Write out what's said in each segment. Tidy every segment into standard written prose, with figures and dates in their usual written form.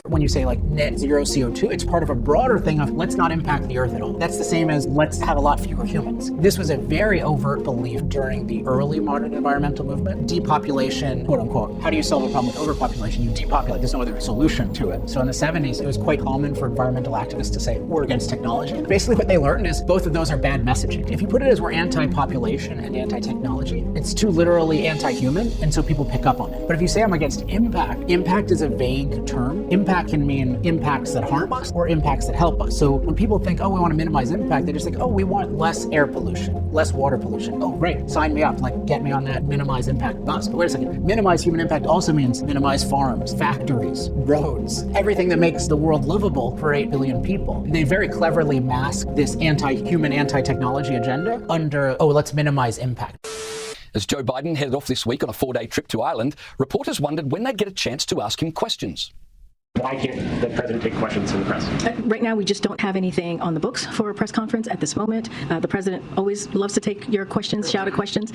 When you say like net zero CO2, it's part of a broader thing of let's not impact the earth at all. That's the same as let's have a lot fewer humans. This was a very overt belief during the early modern environmental movement. Depopulation, quote unquote. How do you solve a problem with overpopulation? You depopulate. There's no other solution to it. So in the 70s, it was quite common for environmental activists to say, we're against technology. Basically what they learned is both of those are bad messaging. If you put it as we're anti-population and anti-technology, it's too literally anti-human, and so people pick up on it. But if you say I'm against impact, impact is a vague term. Impact can mean impacts that harm us or impacts that help us. So when people think, oh, we want to minimize impact, they just think, oh, we want less air pollution, less water pollution. Oh, great, sign me up, like get me on that minimize impact bus. But wait a second, minimize human impact also means minimize farms, factories, roads, everything that makes the world livable for 8 billion people. They very cleverly mask this anti-human, anti-technology agenda under, oh, let's minimize impact. As Joe Biden headed off this week on a 4-day trip to Ireland, reporters wondered when they'd get a chance to ask him questions. Why can't the president take questions from the press? Right now, we just don't have anything on the books for a press conference at this moment. The president always loves to take your questions, shouted questions.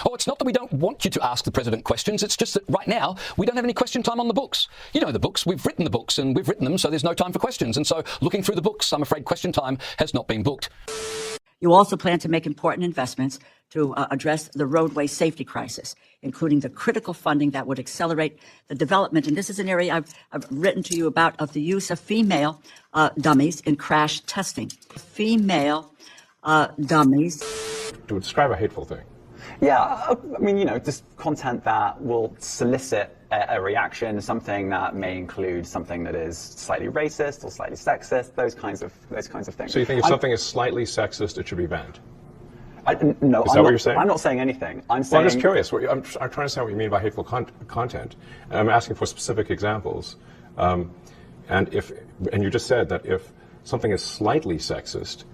Oh, it's not that we don't want you to ask the president questions. It's just that right now we don't have any question time on the books. You know the books. We've written the books and we've written them, so there's no time for questions. And so looking through the books, I'm afraid question time has not been booked. You also plan to make important investments to address the roadway safety crisis, including the critical funding that would accelerate the development. And this is an area I've written to you about, of the use of female dummies in crash testing. Female dummies. To describe a hateful thing. Yeah, I mean, you know, just content that will solicit a reaction, something that may include something that is slightly racist or slightly sexist, those kinds of things. So you think if something is slightly sexist, it should be banned? No, is that what you're saying? I'm not saying anything. I'm just curious. I'm trying to understand what you mean by hateful content. And I'm asking for specific examples. And you just said that if something is slightly sexist,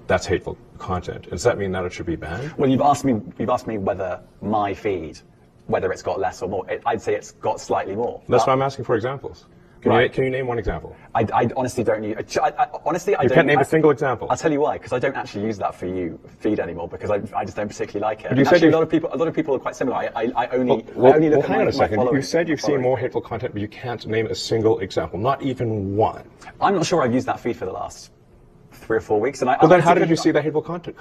that's hateful content. Does that mean that it should be banned? Well, you've asked me whether my feed, whether it's got less or more. I'd say it's got slightly more. That's why I'm asking for examples. Can you name one example? I honestly don't use. Honestly, I don't. You can't name a single example. I'll tell you why. Because I don't actually use that for you feed anymore. Because I just don't particularly like it. You said actually, a lot of people are quite similar. I only look at hang on a second. You said you've seen more hateful content, but you can't name a single example, not even one. I'm not sure I've used that feed for the last 3 or 4 weeks. Well, then how did you see the hateful content?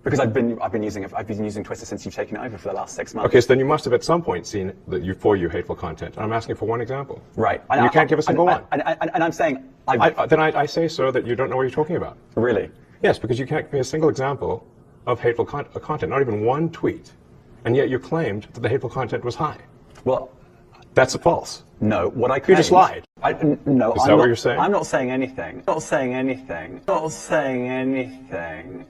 Because I've been using Twitter since you've taken it over for the last 6 months. Okay, so then you must have at some point seen for you hateful content. And I'm asking for one example. Right. And you can't give a single one. And I'm saying... Then I say, sir, that you don't know what you're talking about. Really? Yes, because you can't give me a single example of hateful content, not even one tweet. And yet you claimed that the hateful content was high. Well... That's false. No, what I claimed... You just lied. No, Is that what you're saying? I'm not saying anything. Not saying anything. Not saying anything.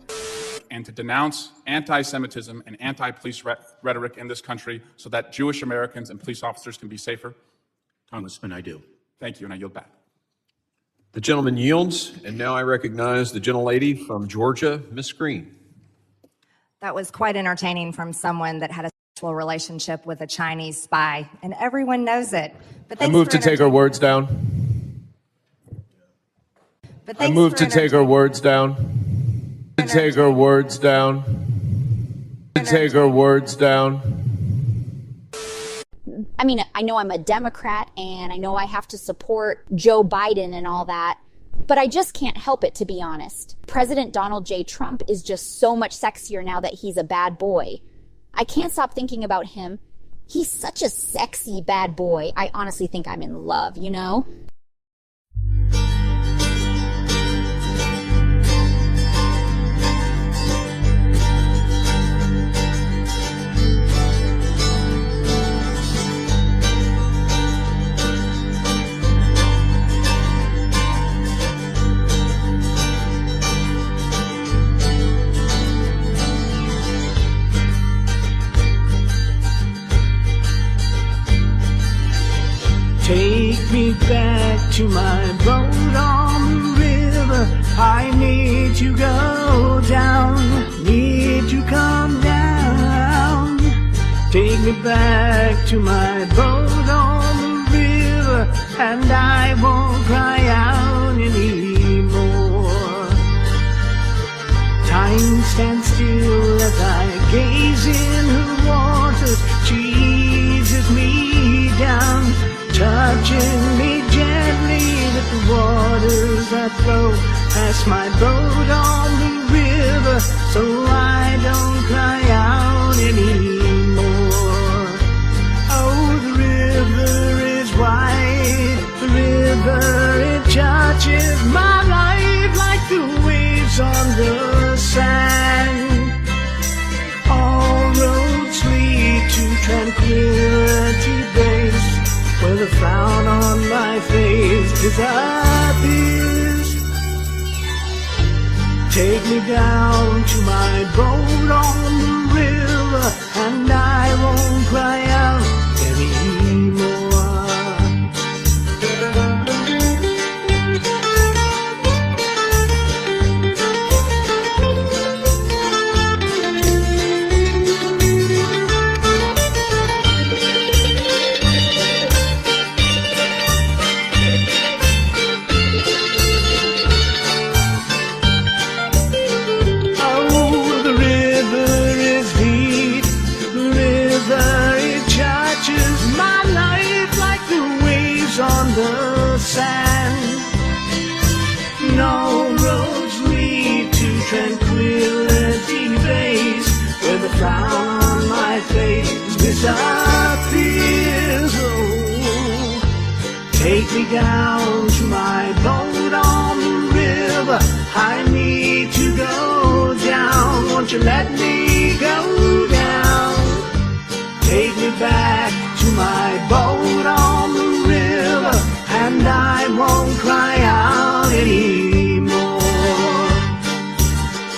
And to denounce anti-Semitism and anti-police rhetoric in this country so that Jewish Americans and police officers can be safer? Congressman, I do. Thank you, and I yield back. The gentleman yields, and now I recognize the gentlelady from Georgia, Ms. Green. That was quite entertaining from someone that had a sexual relationship with a Chinese spy, and everyone knows it. But I move to take her words down. I move to take her words down. To take her words down. To take her words down. I mean, I know I'm a Democrat and I know I have to support Joe Biden and all that, but I just can't help it, to be honest. President Donald J. Trump is just so much sexier now that he's a bad boy. I can't stop thinking about him. He's such a sexy bad boy. I honestly think I'm in love, you know? Take me back to my boat on the river. I need to go down, need to come down. Take me back to my boat on the river, and I won't cry out anymore. Time stands still as I gaze in her waters. She eases me down, touching me gently. cutthroat past my boat on the river, so I don't cry out anymore. Oh, the river is wide, the river, it touches my life like the waves on the sand. All roads lead to Tranquility Base, where the frown on my face disappears. Take me down to my boat on the river, and I won't cry out anymore. On the sand, no roads lead to Tranquility Base, where the frown on my face disappears. Oh, take me down to my boat on the river. I need to go down. Won't you let me go down? Take me back to my boat on the river, and I won't cry out anymore.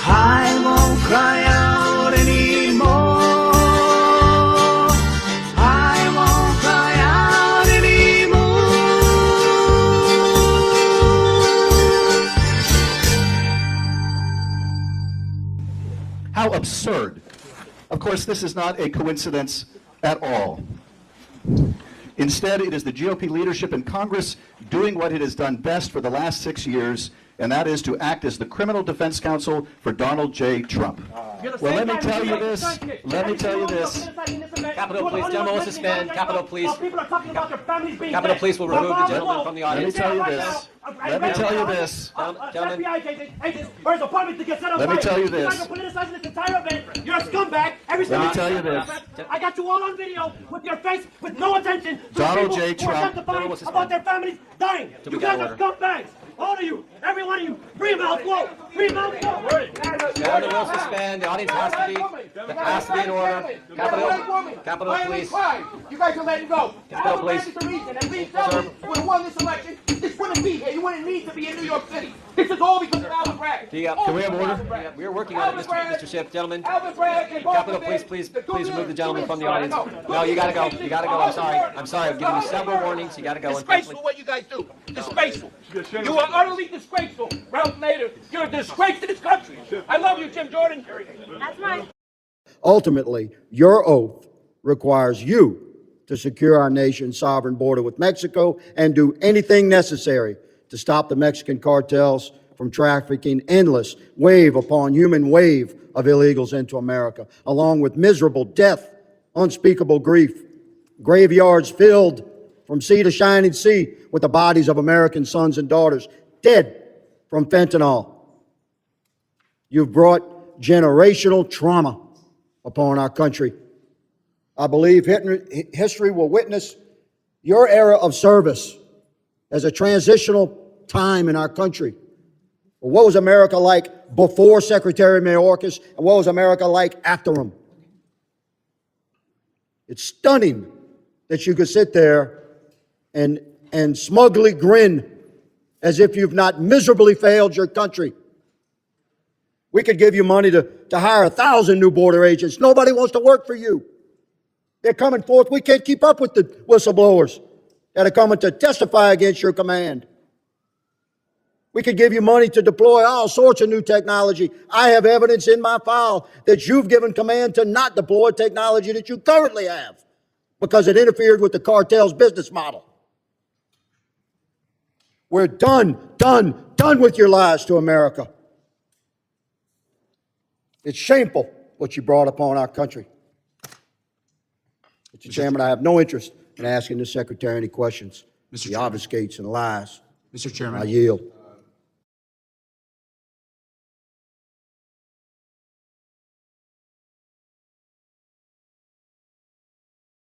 I won't cry out anymore. I won't cry out anymore. How absurd. Of course, this is not a coincidence at all. Instead, it is the GOP leadership in Congress doing what it has done best for the last 6 years, and that is to act as the criminal defense counsel for Donald J. Trump. Well, let me tell you this. Capitol Police, gentlemen will suspend. Capitol Police. Capitol Police will remove the gentleman from the audience. Let me tell you this. Let me tell you this. Gentlemen. Let me tell you this. You're a scumbag. Let me tell you this. I got you all on video with your face with no attention to Donald people J. who are Trump. testifying about their families dying. You guys are scumbags. All of you, every one of you, free mouth quote, free mouth quote. Gentlemen will suspend. The audience has to be in order. Capitol Police. You guys are letting go. Capitol Police. And Lee Zeldin would have won this election. This wouldn't be here. You wouldn't need to be in New York City. This is all because of Alvin Bragg. Can we have order? We're working on it, Mr. Schiff. Gentlemen. Capitol Police, please remove the gentleman from the audience. No, you gotta go. You gotta go. I'm sorry. I've given you several warnings. You gotta go. Disgraceful what you guys do. Disgraceful. You are utterly disgraceful. Ralph Nader, you're a disgrace to this country. I love you, Jim Jordan. That's right. Ultimately, your oath requires you to secure our nation's sovereign border with Mexico and do anything necessary to stop the Mexican cartels from trafficking endless wave upon human wave of illegals into America, along with miserable death, unspeakable grief, graveyards filled from sea to shining sea with the bodies of American sons and daughters dead from fentanyl. You've brought generational trauma upon our country. I believe history will witness your era of service as a transitional time in our country. What was America like before Secretary Mayorkas, and what was America like after him? It's stunning that you could sit there and smugly grin as if you've not miserably failed your country. We could give you money to hire 1,000 new border agents. Nobody wants to work for you. They're coming forth. We can't keep up with the whistleblowers that are coming to testify against your command. We could give you money to deploy all sorts of new technology. I have evidence in my file that you've given command to not deploy technology that you currently have because it interfered with the cartel's business model. We're done with your lies to America. It's shameful what you brought upon our country. Mr. Chairman, I have no interest in asking the Secretary any questions. He obfuscates and lies. Mr. Chairman. I yield.